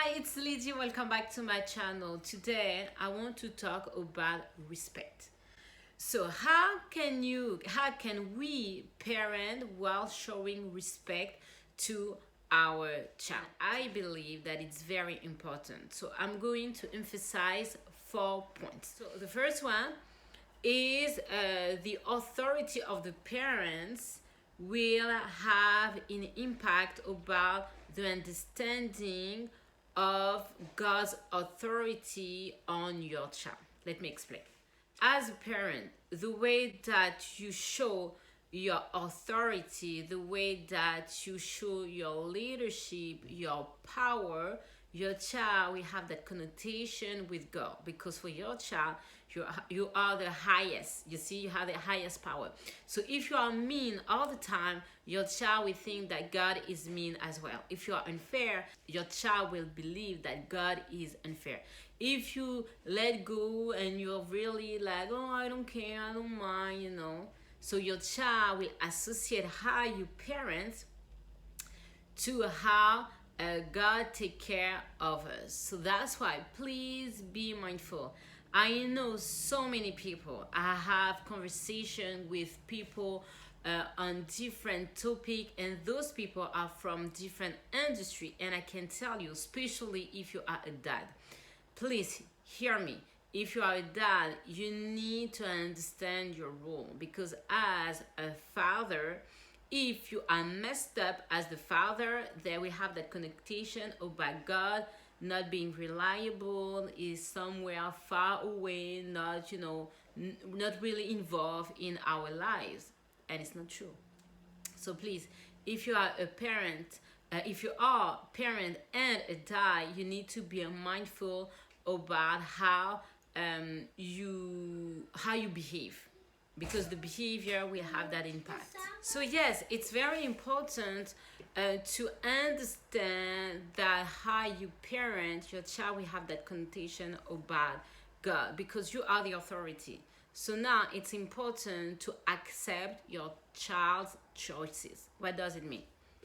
Hi, it's Lydia. Welcome back to my channel. Today, I want to talk about respect. So, how can we parent while showing respect to our child? I believe that it's very important. So, I'm going to emphasize 4 points. So, the first one is the authority of the parents will have an impact about the understanding of God's authority on your child. Let me explain. As a parent, the way that you show your authority, the way that you show your leadership, your power, your child will have that connotation with God, because for your child, you are the highest. You see, you have the highest power. So if you are mean all the time, your child will think that God is mean as well. If you are unfair, your child will believe that God is unfair. If you let go and you're really like, oh, I don't care, I don't mind. So your child will associate how you parent to how God take care of us. So that's why please be mindful. I know so many people. I have conversation with people on different topic, and those people are from different industry. And I can tell you, especially if you are a dad, please hear me. If you are a dad, you need to understand your role, because as a father, if you are messed up as the father, then we have that connotation about God not being reliable, is somewhere far away, not really involved in our lives, and it's not true. So please, if you are a parent, if you are a parent and a dad, you need to be mindful about how you behave, because the behavior will have that impact. So yes, it's very important to understand that how you parent your child will have that connotation about God, because you are the authority. So now it's important to accept your child's choices. What does it mean?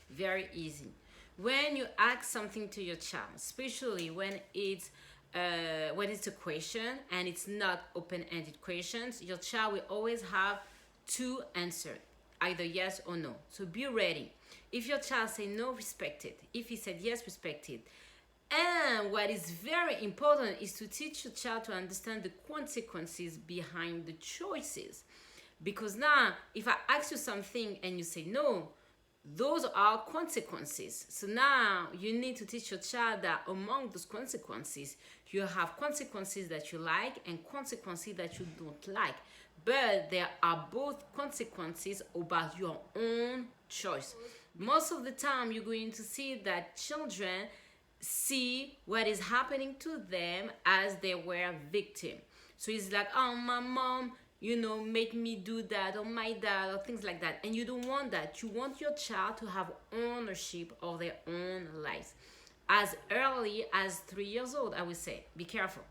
Very easy. When you ask something to your child, especially when it's a question and it's not open-ended questions, your child will always have two answers, either yes or no. So be ready. If your child say no, respect it. If he said yes, respect it. And what is very important is to teach your child to understand the consequences behind the choices. Because now, if I ask you something and you say no, those are consequences. So now you need to teach your child that among those consequences, you have consequences that you like and consequences that you don't like. But there are both consequences about your own choice. Most of the time, you're going to see that children see what is happening to them as they were victim. So it's like, oh, my mom, make me do that, or my dad, or things like that. And you don't want that. You want your child to have ownership of their own lives. As early as 3 years old, I would say, be careful.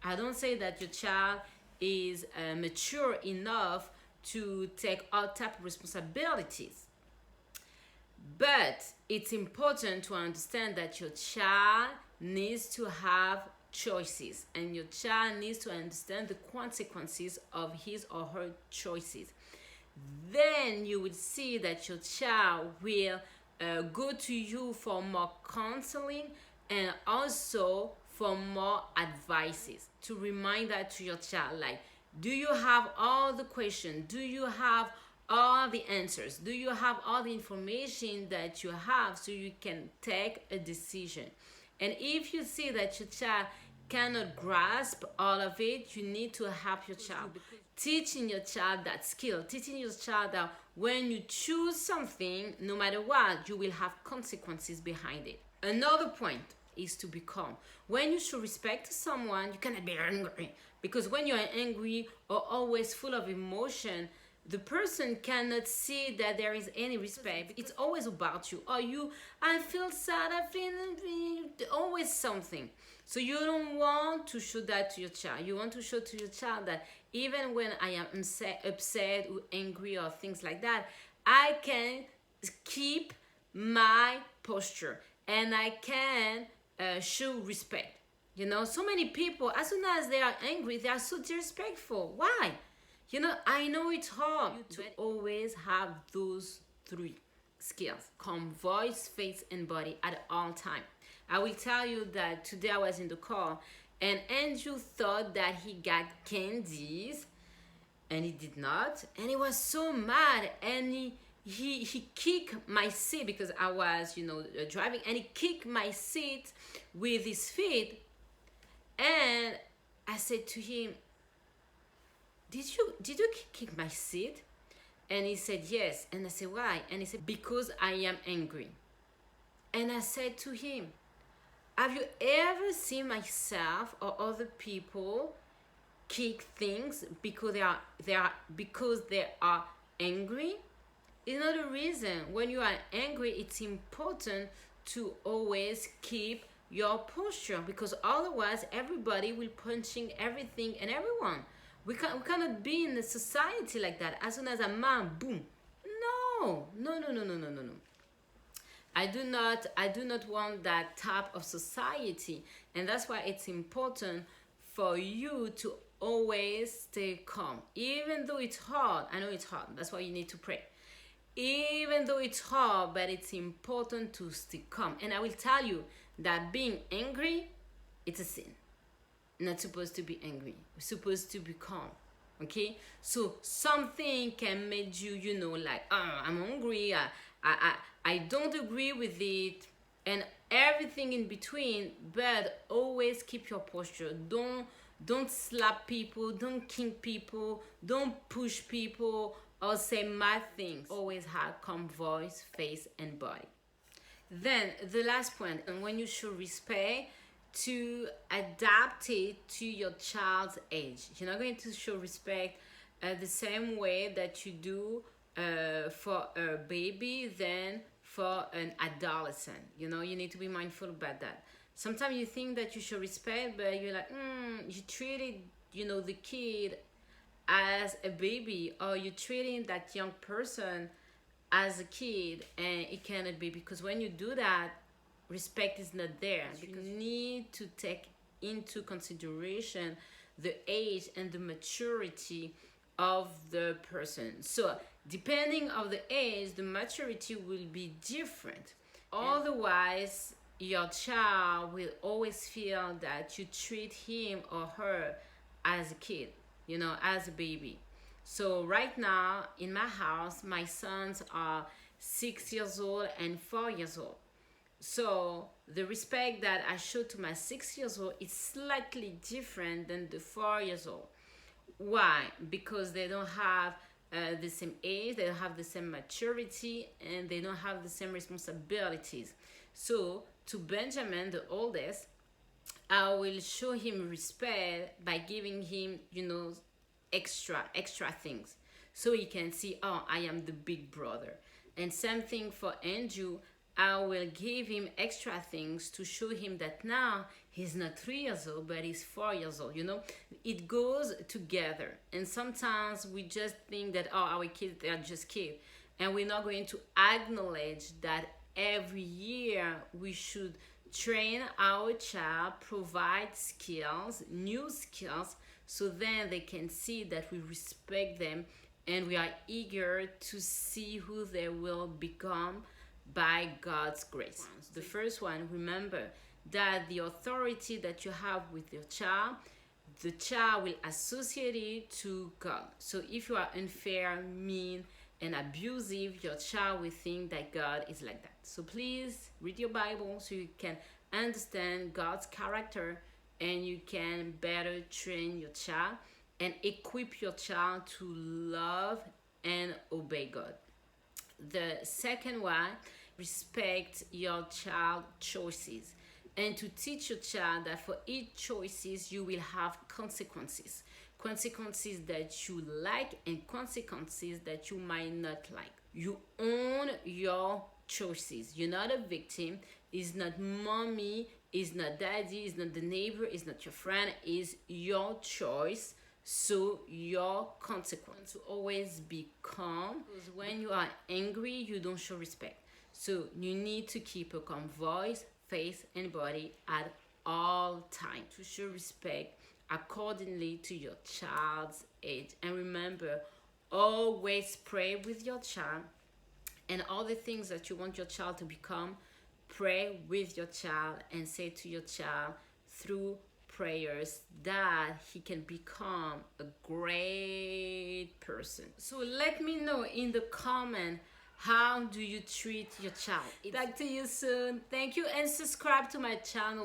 I don't say that your child is mature enough to take all type of responsibilities. But it's important to understand that your child needs to have choices, and your child needs to understand the consequences of his or her choices. Then you will see that your child will go to you for more counseling and also for more advices, to remind that to your child, like, do you have all the questions? Do you have all the answers? Do you have all the information that you have, so you can take a decision? And if you see that your child cannot grasp all of it, you need to help your child. Teaching your child that skill, teaching your child that when you choose something, no matter what, you will have consequences behind it. Another point is to be calm. When you show respect to someone, you cannot be angry, because when you are angry or always full of emotion, the person cannot see that there is any respect. It's always about you. I feel sad, I feel always something. So you don't want to show that to your child. You want to show to your child that even when I am upset or angry or things like that, I can keep my posture and I can show respect. You know, so many people, as soon as they are angry, they are so disrespectful. Why? You know, I know it's hard to always have those three skills: calm voice, face, and body at all time. I will tell you that today I was in the car and Andrew thought that he got candies and he did not, and he was so mad, and he kicked my seat because I was, driving, and he kicked my seat with his feet. And I said to him, did you kick my seat? And he said yes. And I said, why? And he said, because I am angry. And I said to him, have you ever seen myself or other people kick things because they are angry? It's not a reason. When you are angry, it's important to always keep your posture, because otherwise everybody will punching everything and everyone. We cannot be in a society like that. As soon as a man, boom. No. I do not want that type of society, and that's why it's important for you to always stay calm, even though it's hard. I know it's hard. That's why you need to pray. Even though it's hard, but it's important to stay calm. And I will tell you that being angry, it's a sin. Not supposed to be angry. We're supposed to be calm. Okay? So something can make you, like, I'm hungry. I don't agree with it, and everything in between. But always keep your posture. Don't slap people. Don't kick people. Don't push people or say mad things. Always have calm voice, face, and body. Then the last point, and when you show respect, to adapt it to your child's age. You're not going to show respect the same way that you do for a baby than for an adolescent. You need to be mindful about that. Sometimes you think that you show respect, but you're like, you treated, the kid as a baby, or you're treating that young person as a kid, and it cannot be, because when you do that, respect is not there. Because you need to take into consideration the age and the maturity of the person. So depending on the age, the maturity will be different. Otherwise, your child will always feel that you treat him or her as a kid, as a baby. So right now in my house, my sons are 6 years old and 4 years old. So the respect that I show to my 6 years old is slightly different than the 4 years old. Why? Because they don't have the same age, they don't have the same maturity, and they don't have the same responsibilities. So to Benjamin, the oldest, I will show him respect by giving him, extra things, so he can see, I am the big brother. And same thing for Andrew. I will give him extra things to show him that now he's not 3 years old, but he's 4 years old. It goes together. And sometimes we just think that, our kids, they are just kids. And we're not going to acknowledge that every year we should train our child, provide skills, new skills, so then they can see that we respect them and we are eager to see who they will become by God's grace. The first one, remember that the authority that you have with your child, the child will associate it to God. So if you are unfair, mean, and abusive, your child will think that God is like that. So please read your Bible so you can understand God's character, and you can better train your child and equip your child to love and obey God. The second one, respect your child choices, and to teach your child that for each choices you will have consequences that you like and consequences that you might not like. You own your choices. You're not a victim. It's not mommy, it's not daddy, it's not the neighbor, it's not your friend, it's your choice. So your consequence. To always be calm, because when you are angry, you don't show respect. So you need to keep a calm voice, face anybody at all time, to show respect accordingly to your child's age. And remember, always pray with your child, and all the things that you want your child to become, pray with your child and say to your child through prayers that he can become a great person. So let me know in the comment, how do you treat your child? Talk to you soon. Thank you, and subscribe to my channel.